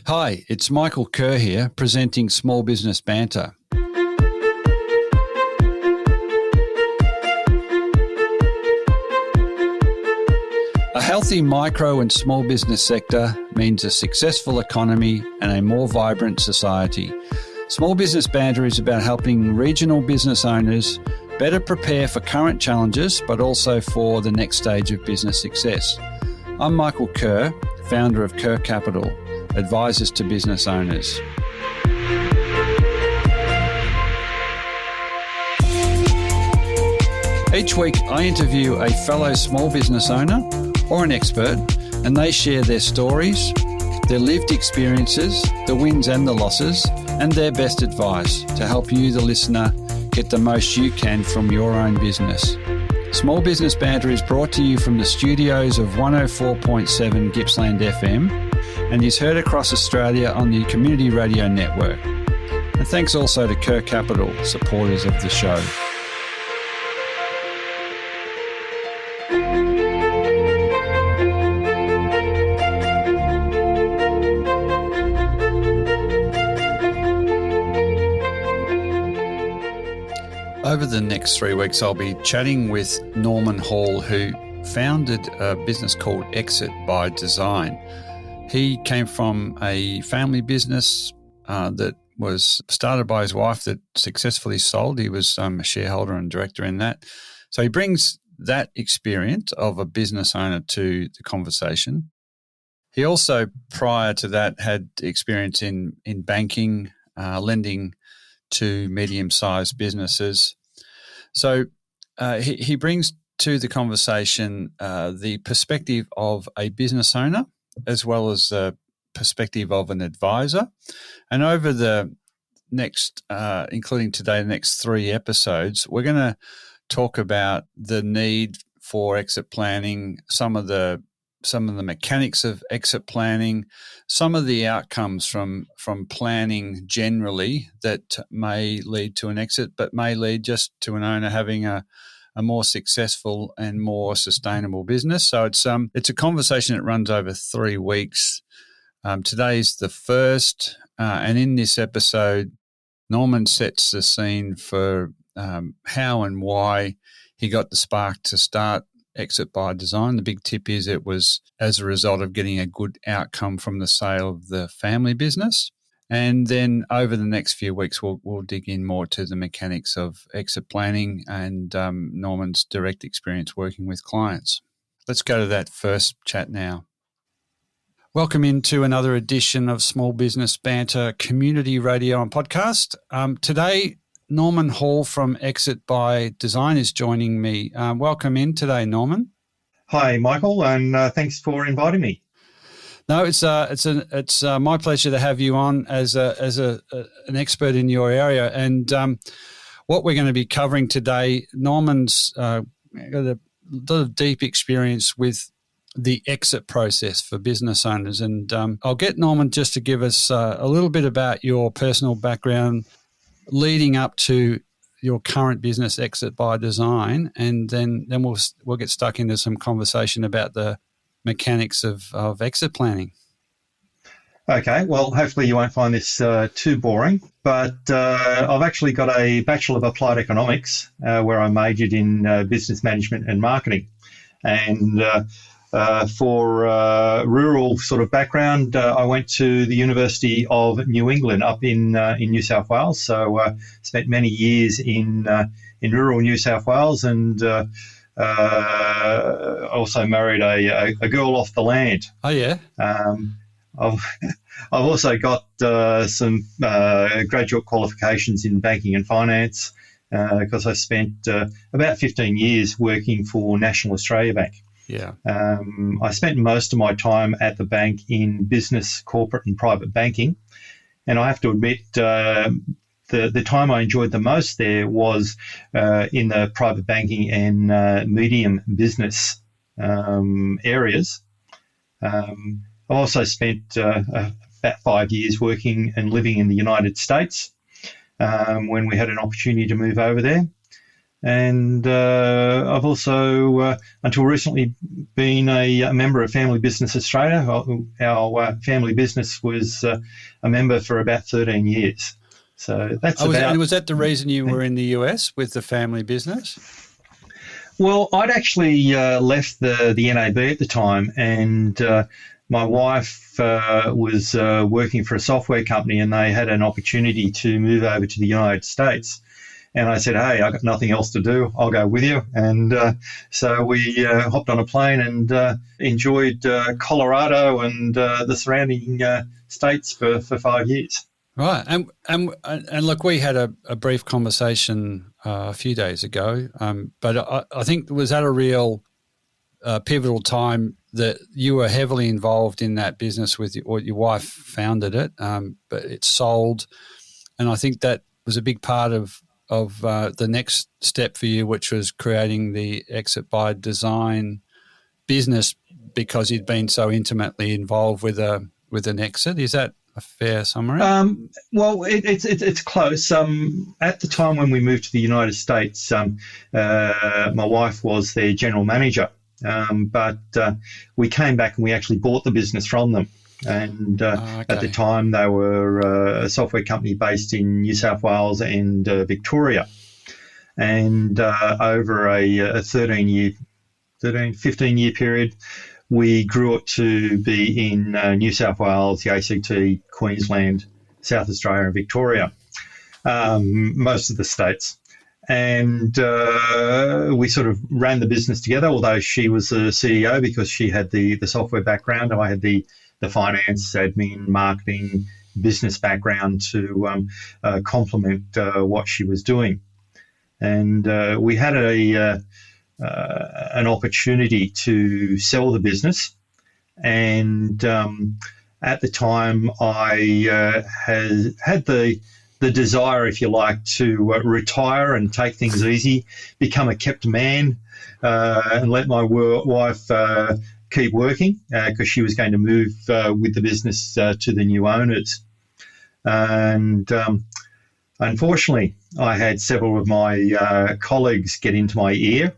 Hi, it's Michael Kerr here, presenting Small Business Banter. A healthy micro and small business sector means a successful economy and a more vibrant society. Small Business Banter is about helping regional business owners better prepare for current challenges, but also for the next stage of business success. I'm Michael Kerr, founder of Kerr Capital, advisors to business owners. Each week, I interview a fellow small business owner or an expert, and they share their stories, their lived experiences, the wins and the losses, and their best advice to help you, the listener, get the most you can from your own business. Small Business Banter is brought to you from the studios of 104.7 Gippsland FM and is heard across Australia on the Community Radio Network. And thanks also to Kerr Capital, supporters of the show. Over the next 3 weeks, I'll be chatting with Norman Hall, who founded a business called Exit by Design. He came from a family business that was started by his wife that successfully sold. He was a shareholder and director in that. So he brings that experience of a business owner to the conversation. He also, prior to that, had experience in banking, lending to medium-sized businesses. So he brings to the conversation the perspective of a business owner as well as the perspective of an advisor. And over the next, including today, the next 3 episodes, we're going to talk about the need for exit planning, some of the mechanics of exit planning, some of the outcomes from planning generally that may lead to an exit, but may lead just to an owner having a more successful and more sustainable business. So it's a conversation that runs over 3 weeks. Today's the first, and in this episode, Norman sets the scene for how and why he got the spark to start Exit by Design. The big tip is it was as a result of getting a good outcome from the sale of the family business. And then over the next few weeks, we'll dig in more to the mechanics of exit planning and Norman's direct experience working with clients. Let's go to that first chat now. Welcome into another edition of Small Business Banter Community Radio and Podcast. Today, Norman Hall from Exit by Design is joining me. Welcome in today, Norman. Hi, Michael, and thanks for inviting me. No, it's my pleasure to have you on as an expert in your area. And what we're going to be covering today, Norman's got a lot of deep experience with the exit process for business owners. And I'll get Norman just to give us a little bit about your personal background leading up to your current business, Exit by Design, and then we'll get stuck into some conversation about the mechanics of exit planning. Okay, well, hopefully you won't find this too boring, but I've actually got a Bachelor of Applied Economics where I majored in business management and marketing. And for rural sort of background, I went to the University of New England up in New South Wales. So spent many years in rural New South Wales, and also married a girl off the land. Oh yeah. I've also got some graduate qualifications in banking and finance because I spent about 15 years working for National Australia Bank. Yeah. I spent most of my time at the bank in business, corporate and private banking. And I have to admit, the time I enjoyed the most there was in the private banking and medium business areas. I also spent about 5 years working and living in the United States when we had an opportunity to move over there. And I've also, until recently, been a member of Family Business Australia. Our family business was a member for about 13 years. So that's And was that the reason you were in the US with the family business? Well, I'd actually left the NAB at the time, and my wife was working for a software company, and they had an opportunity to move over to the United States. And I said, hey, I've got nothing else to do. I'll go with you. And so we hopped on a plane and enjoyed Colorado and the surrounding states for 5 years. Right. And look, we had a brief conversation a few days ago, but I think was that a real pivotal time that you were heavily involved in that business with your wife founded it, but it sold. And I think that was a big part of the next step for you, which was creating the Exit by Design business because you'd been so intimately involved with an exit. Is that a fair summary? Well, it's close. At the time when we moved to the United States, my wife was their general manager, but we came back and we actually bought the business from them. And at the time, they were a software company based in New South Wales and Victoria. And over a 15 year period, we grew it to be in New South Wales, the ACT, Queensland, South Australia and Victoria, most of the states. And we sort of ran the business together, although she was the CEO because she had the software background and I had the finance, admin, marketing, business background to complement what she was doing. And we had an opportunity to sell the business. And at the time, I had the desire, if you like, to retire and take things easy, become a kept man, and let my wife keep working because she was going to move with the business to the new owners. And unfortunately, I had several of my colleagues get into my ear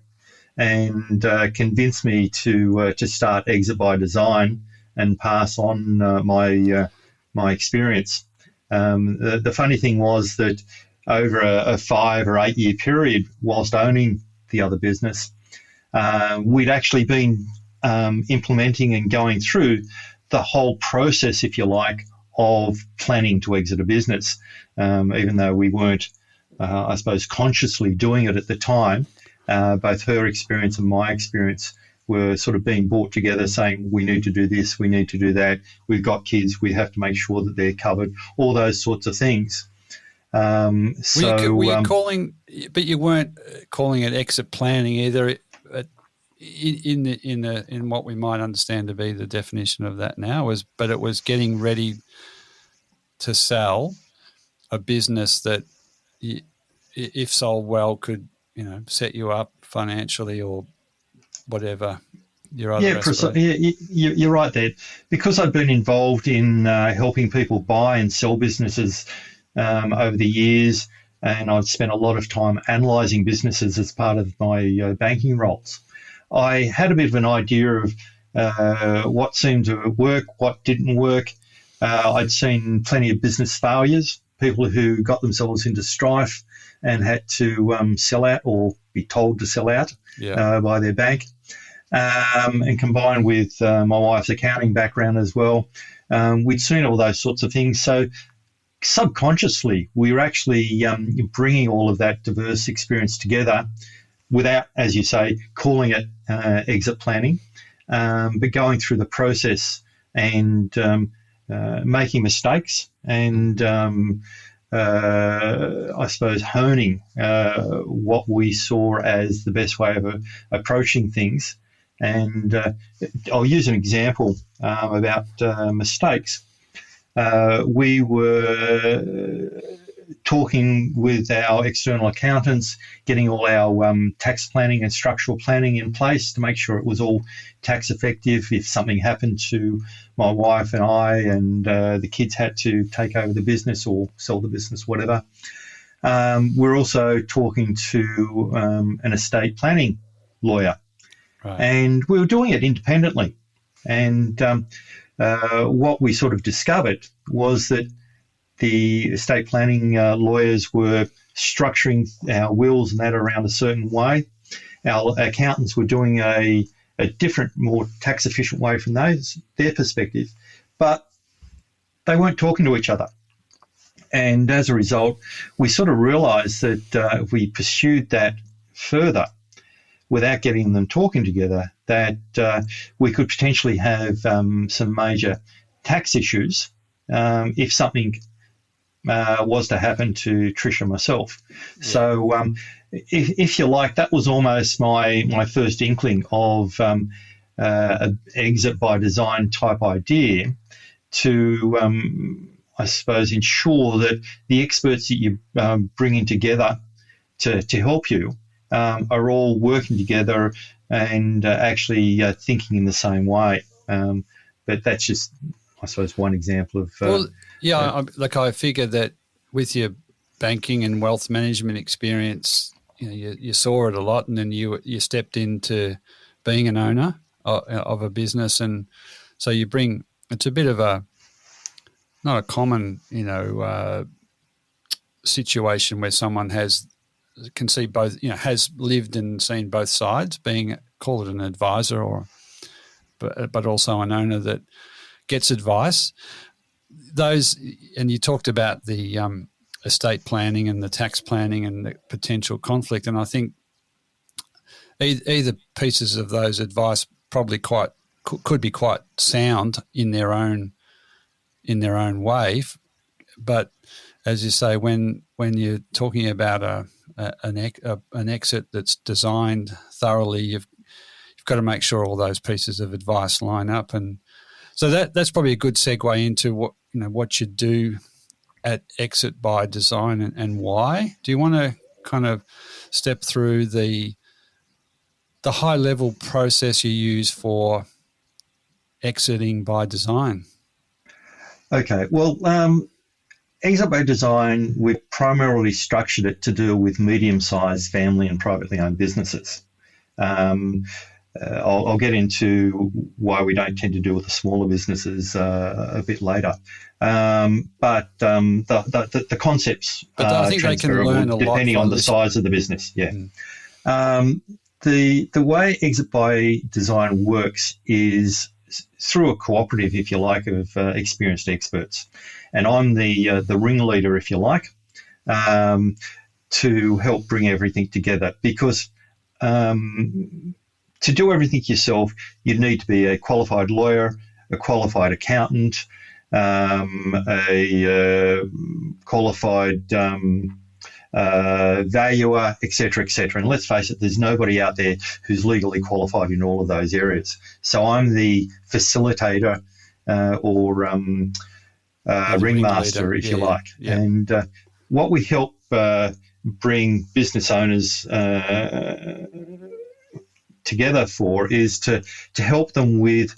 and convince me to start Exit by Design and pass on my experience. The funny thing was that over a 5 or 8 year period, whilst owning the other business, we'd actually been implementing and going through the whole process, if you like, of planning to exit a business, even though we weren't, I suppose, consciously doing it at the time. Both her experience and my experience were sort of being brought together saying, we need to do this, we need to do that, we've got kids, we have to make sure that they're covered, all those sorts of things. Were you calling, but you weren't calling it exit planning either, in what we might understand to be the definition of that now, but it was getting ready to sell a business that, if sold well, could set you up financially or whatever your other you're right there. Because I've been involved in helping people buy and sell businesses over the years, and I've spent a lot of time analysing businesses as part of my banking roles, I had a bit of an idea of what seemed to work, what didn't work. I'd seen plenty of business failures, people who got themselves into strife and had to sell out or be told to sell out by their bank. And combined with my wife's accounting background as well, we'd seen all those sorts of things. So subconsciously, we were actually bringing all of that diverse experience together without, as you say, calling it exit planning, but going through the process and making mistakes and I suppose honing what we saw as the best way of approaching things. And I'll use an example about mistakes. We were talking with our external accountants, getting all our tax planning and structural planning in place to make sure it was all tax effective if something happened to my wife and I and the kids had to take over the business or sell the business, whatever. We're also talking to an estate planning lawyer, Right. and we were doing it independently. And what we sort of discovered was that the estate planning lawyers were structuring our wills and that around a certain way. Our accountants were doing a different, more tax efficient way from their perspective, but they weren't talking to each other. And as a result, we sort of realised that if we pursued that further without getting them talking together, that we could potentially have some major tax issues if something was to happen to Trish and myself. Yeah. So if you like, that was almost my first inkling of an exit by design type idea to, I suppose, ensure that the experts that you bring in together to help you are all working together and actually thinking in the same way. But that's just, I suppose, one example of... I figure that with your banking and wealth management experience, you saw it a lot, and then you stepped into being an owner of a business, and so you bring, it's a bit of a, not a common, situation where someone can see both, has lived and seen both sides, being, call it an advisor but also an owner that gets advice. Those, and you talked about the estate planning and the tax planning and the potential conflict, and I think either pieces of those advice probably could be quite sound in their own way, but as you say, when you're talking about an exit that's designed thoroughly, you've got to make sure all those pieces of advice line up, and so that's probably a good segue into what you do at Exit by Design and why. Do you want to kind of step through the high level process you use for exiting by design? Okay, well, Exit by Design, we've primarily structured it to deal with medium-sized family and privately owned businesses. I'll get into why we don't tend to deal with the smaller businesses a bit later. But the concepts I think they can learn a lot depending on the size of the business. Yeah. The way Exit by Design works is through a cooperative, if you like, of experienced experts, and I'm the ringleader, if you like, to help bring everything together. Because to do everything yourself, you'd need to be a qualified lawyer, a qualified accountant, a qualified valuer, etc., etc. And let's face it, there's nobody out there who's legally qualified in all of those areas. So I'm the facilitator or ringmaster, if you like. Yeah. And what we help bring business owners together for is to help them with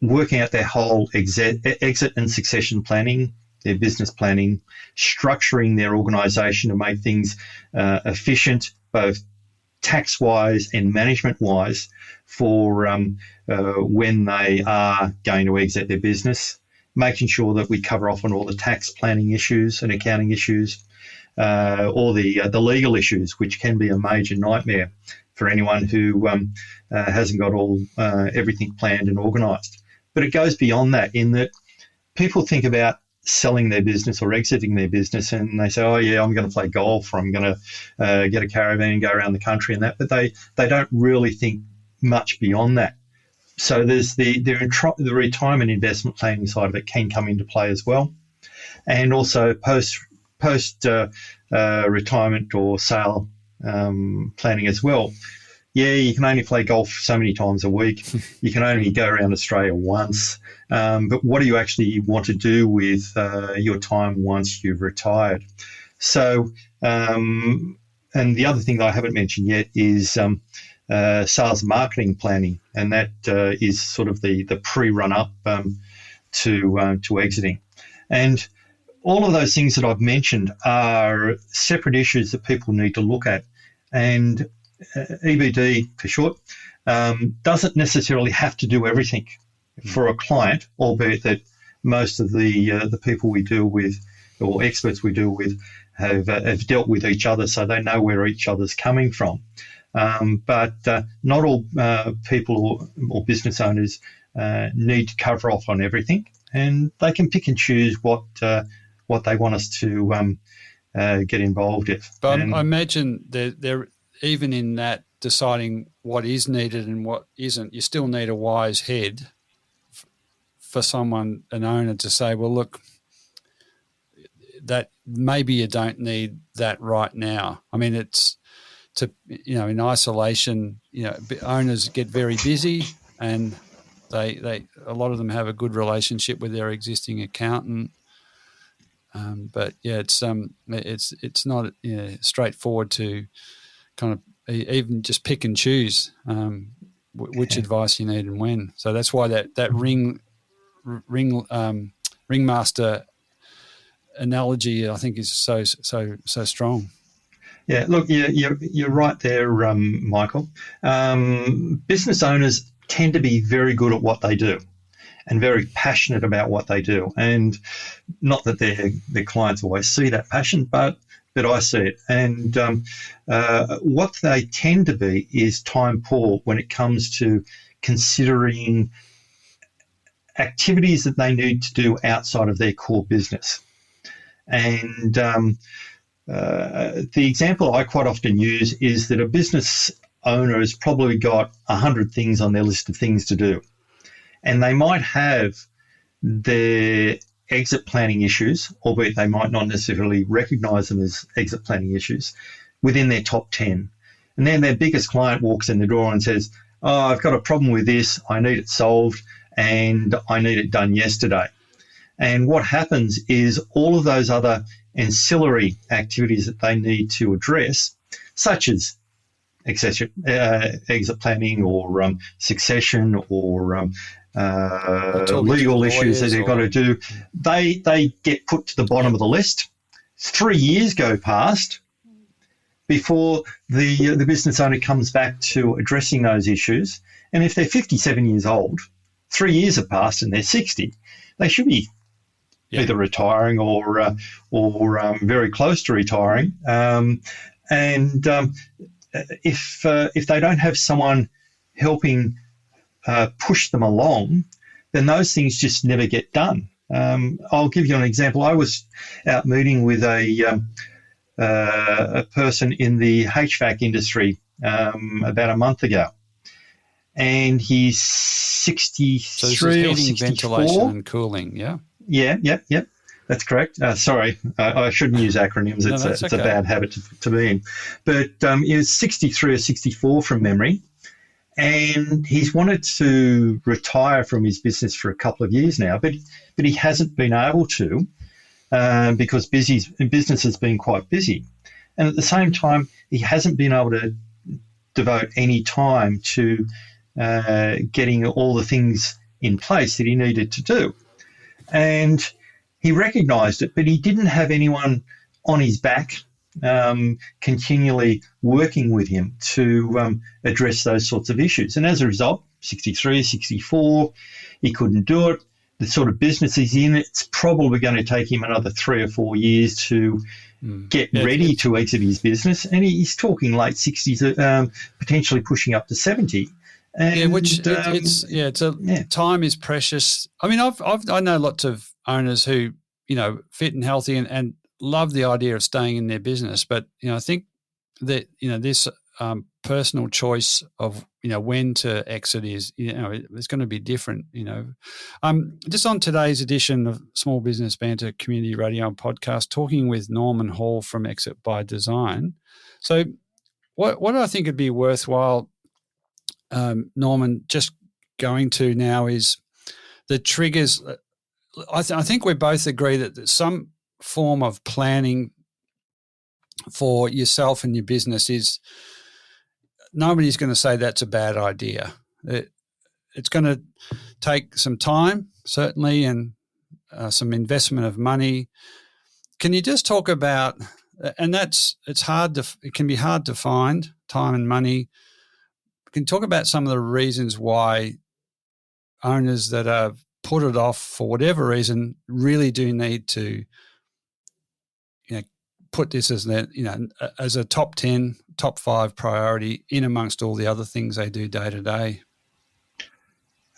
working out their whole exit and succession planning, their business planning, structuring their organisation to make things efficient, both tax-wise and management-wise, for when they are going to exit their business, making sure that we cover off on all the tax planning issues and accounting issues, or the legal issues, which can be a major nightmare for anyone who hasn't got everything planned and organised. But it goes beyond that, in that people think about selling their business or exiting their business, and they say, oh yeah, I'm going to play golf, or I'm going to get a caravan and go around the country and that, but they don't really think much beyond that. So there's the retirement investment planning side of it can come into play as well, and also post retirement or sale planning as well. Yeah, you can only play golf so many times a week. You can only go around Australia once. But what do you actually want to do with your time once you've retired? So, and the other thing that I haven't mentioned yet is sales and marketing planning, and that is sort of the pre-run up to exiting. And all of those things that I've mentioned are separate issues that people need to look at. And EBD, for short, doesn't necessarily have to do everything for a client, albeit that most of the people we deal with or experts we deal with have dealt with each other, so they know where each other's coming from. But not all people or business owners need to cover off on everything, and they can pick and choose what they want us to get involved in. But I imagine they're even in that deciding what is needed and what isn't, you still need a wise head for someone, an owner, to say, well, look, that maybe you don't need that right now. I mean, it's in isolation, owners get very busy, and they a lot of them have a good relationship with their existing accountant. But yeah, it's not straightforward to kind of even just pick and choose which advice you need and when. So that's why that ringmaster analogy, I think, is so strong. Yeah, look, you're right there, Michael. Business owners tend to be very good at what they do and very passionate about what they do. And not that their clients always see that passion, but I see it. And what they tend to be is time poor when it comes to considering activities that they need to do outside of their core business. And the example I quite often use is that a business owner has probably got 100 things on their list of things to do. And they might have their exit planning issues, albeit they might not necessarily recognise them as exit planning issues, within their top 10. And then their biggest client walks in the door and says, oh, I've got a problem with this, I need it solved, and I need it done yesterday. And what happens is all of those other ancillary activities that they need to address, such as exit planning or succession or legal issues that they've got to do, they get put to the bottom of the list. 3 years go past before the business owner comes back to addressing those issues. And if they're 57 years old, 3 years have passed and they're 60, they should be either retiring or very close to retiring. If they don't have someone helping push them along, then those things just never get done. I'll give you an example. I was out meeting with a person in the HVAC industry about a month ago, and he's 63 so this is or heating, 64. ventilation and cooling, yeah? Yep. That's correct. Sorry, I shouldn't use acronyms. It's a bad habit to be in. But he was 63 or 64 from memory, and he's wanted to retire from his business for a couple of years now, but he hasn't been able to because business has been quite busy. And at the same time, he hasn't been able to devote any time to getting all the things in place that he needed to do. And he recognised it, but he didn't have anyone on his back continually working with him to address those sorts of issues. And as a result, 63, 64, he couldn't do it. The sort of business he's in, it's probably going to take him another 3 or 4 years to get ready to exit his business. And he's talking late 60s, potentially pushing up to 70. And, time is precious. I mean, I know lots of owners who, fit and healthy and love the idea of staying in their business, but I think that this personal choice of when to exit is it's going to be different. Just on today's edition of Small Business Banter Community Radio and Podcast, talking with Norman Hall from Exit by Design. So, what I think would be worthwhile, Norman, just going to now is the triggers. I think we both agree that some form of planning for yourself and your business is, nobody's going to say that's a bad idea. It's going to take some time, certainly, and some investment of money, can you just talk about, and it can be hard to find time and money. Can you talk about some of the reasons why owners that have put it off for whatever reason really do need to, put this as as a top 10, top 5 priority in amongst all the other things they do day to day?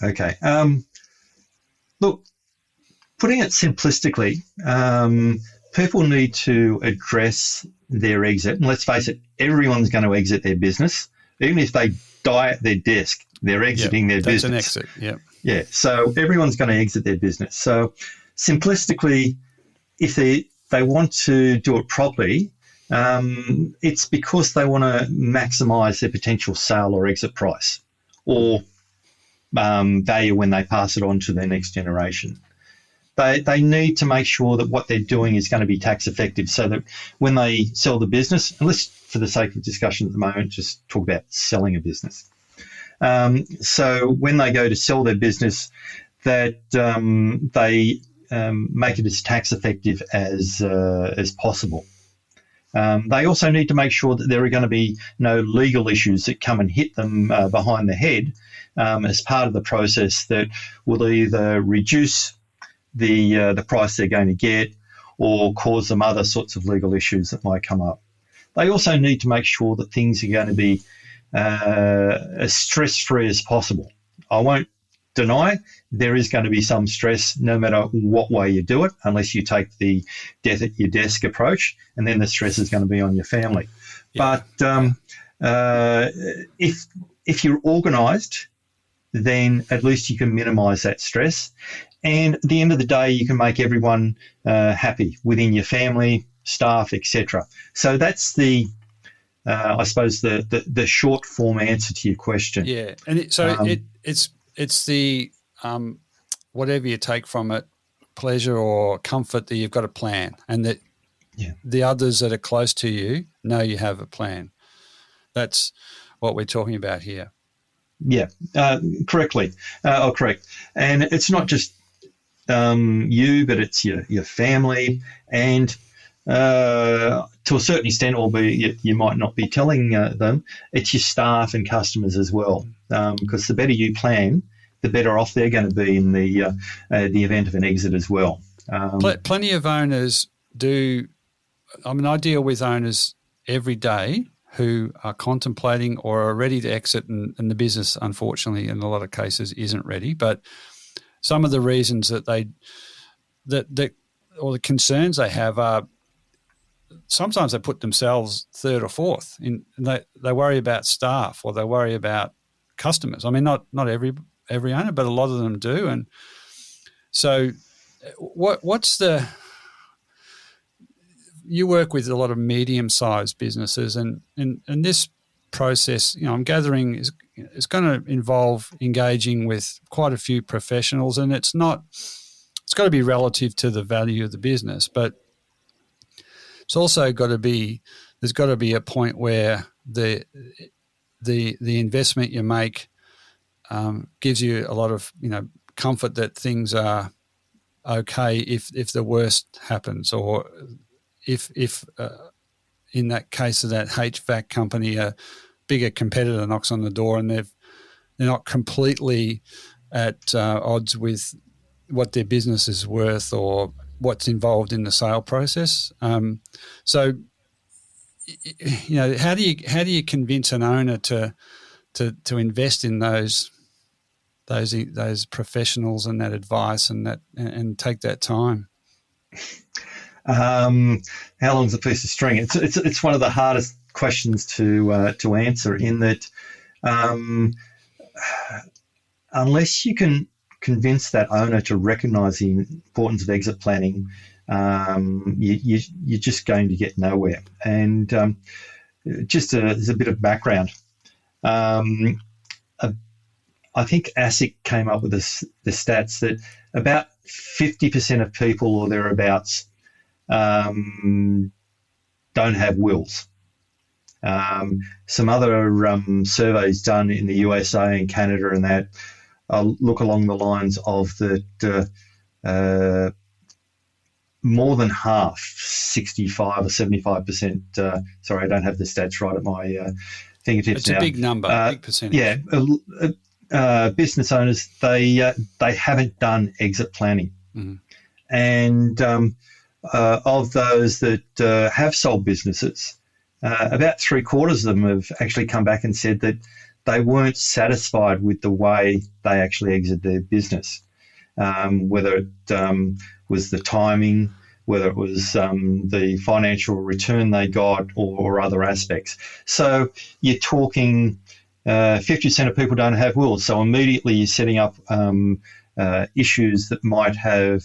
Okay. Look, putting it simplistically, people need to address their exit. And let's face it, everyone's going to exit their business. Even if they die at their desk, they're exiting their business. That's an exit, Yeah, so everyone's going to exit their business. So simplistically, if they want to do it properly, it's because they want to maximise their potential sale or exit price or value when they pass it on to their next generation. They need to make sure that what they're doing is going to be tax effective so that when they sell the business, and let's, for the sake of discussion at the moment, just talk about selling a business. So when they go to sell their business, that they make it as tax effective as possible. They also need to make sure that there are going to be no legal issues that come and hit them behind the head as part of the process that will either reduce the price they're going to get or cause them other sorts of legal issues that might come up. They also need to make sure that things are going to be as stress-free as possible. I won't deny there is going to be some stress no matter what way you do it, unless you take the death at your desk approach, and then the stress is going to be on your family. Yeah. But if you're organised, then at least you can minimise that stress. And at the end of the day, you can make everyone happy within your family, staff, etc. So that's I suppose the short form answer to your question. Yeah, and it's the whatever you take from it, pleasure or comfort, that you've got a plan, and that the others that are close to you know you have a plan. That's what we're talking about here. Yeah, correctly. Correct. And it's not just you, but it's your family, and to a certain extent, albeit you might not be telling them, it's your staff and customers as well. Because the better you plan, the better off they're going to be in the event of an exit as well. Plenty of owners do. I mean, I deal with owners every day who are contemplating or are ready to exit, and the business, unfortunately, in a lot of cases, isn't ready. But some of the reasons that or the concerns they have are sometimes they put themselves third or fourth. They worry about staff, or they worry about customers. I mean, not every owner, but a lot of them do. And so, what's you work with a lot of medium-sized businesses, and this process, I'm gathering is going to involve engaging with quite a few professionals, and it's got to be relative to the value of the business, but it's also there's got to be a point where the investment you make gives you a lot of comfort that things are okay if the worst happens, or if in that case of that HVAC company, a bigger competitor knocks on the door and they're not completely at odds with what their business is worth or what's involved in the sale process. So, how do you convince an owner to invest in those professionals and that advice and take that time? How long's a piece of string? It's one of the hardest questions to answer, in that unless you can convince that owner to recognise the importance of exit planning, you're just going to get nowhere. And just as a bit of background, I think ASIC came up with the stats that about 50% of people or thereabouts don't have wills. Some other surveys done in the USA and Canada and that look along the lines of that more than half, 65 or 75%. Sorry, I don't have the stats right at my fingertips it's now. It's a big number, big percentage. Yeah, business owners, they haven't done exit planning. Mm-hmm. And of those that have sold businesses, about 3/4 of them have actually come back and said that they weren't satisfied with the way they actually exited their business, whether it was the timing, whether it was the financial return they got, or other aspects. So you're talking 50% of people don't have wills, so immediately you're setting up issues that might have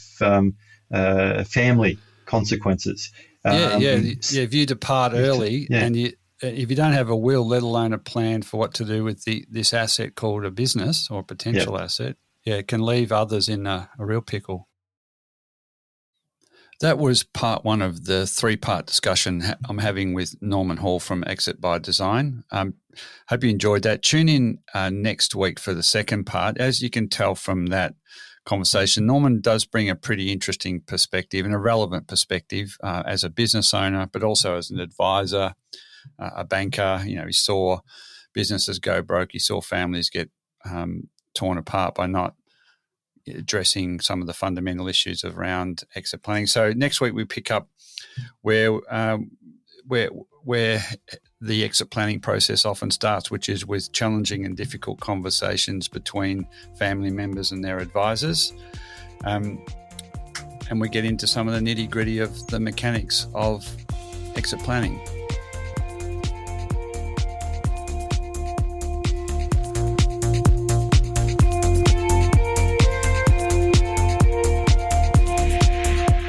family consequences. If you depart early and if you don't have a will, let alone a plan for what to do with this asset called a business or potential asset, it can leave others in a real pickle. That was part one of the 3-part discussion I'm having with Norman Hall from Exit by Design. Hope you enjoyed that. Tune in next week for the second part. As you can tell from that conversation, Norman does bring a pretty interesting perspective and a relevant perspective as a business owner, but also as an advisor, a banker. You know, he saw businesses go broke. He saw families get torn apart by not addressing some of the fundamental issues around exit planning. So next week we pick up where the exit planning process often starts, which is with challenging and difficult conversations between family members and their advisors. And we get into some of the nitty-gritty of the mechanics of exit planning.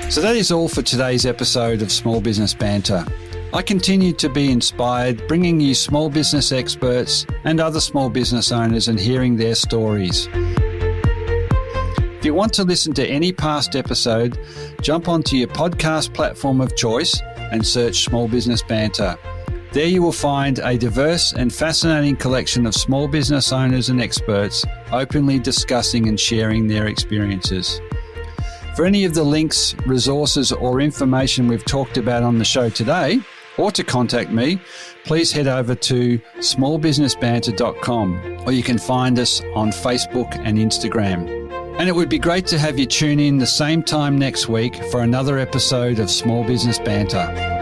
So that is all for today's episode of Small Business Banter. I continue to be inspired, bringing you small business experts and other small business owners and hearing their stories. If you want to listen to any past episode, jump onto your podcast platform of choice and search Small Business Banter. There you will find a diverse and fascinating collection of small business owners and experts openly discussing and sharing their experiences. For any of the links, resources, or information we've talked about on the show today, or to contact me, please head over to smallbusinessbanter.com, or you can find us on Facebook and Instagram. And it would be great to have you tune in the same time next week for another episode of Small Business Banter.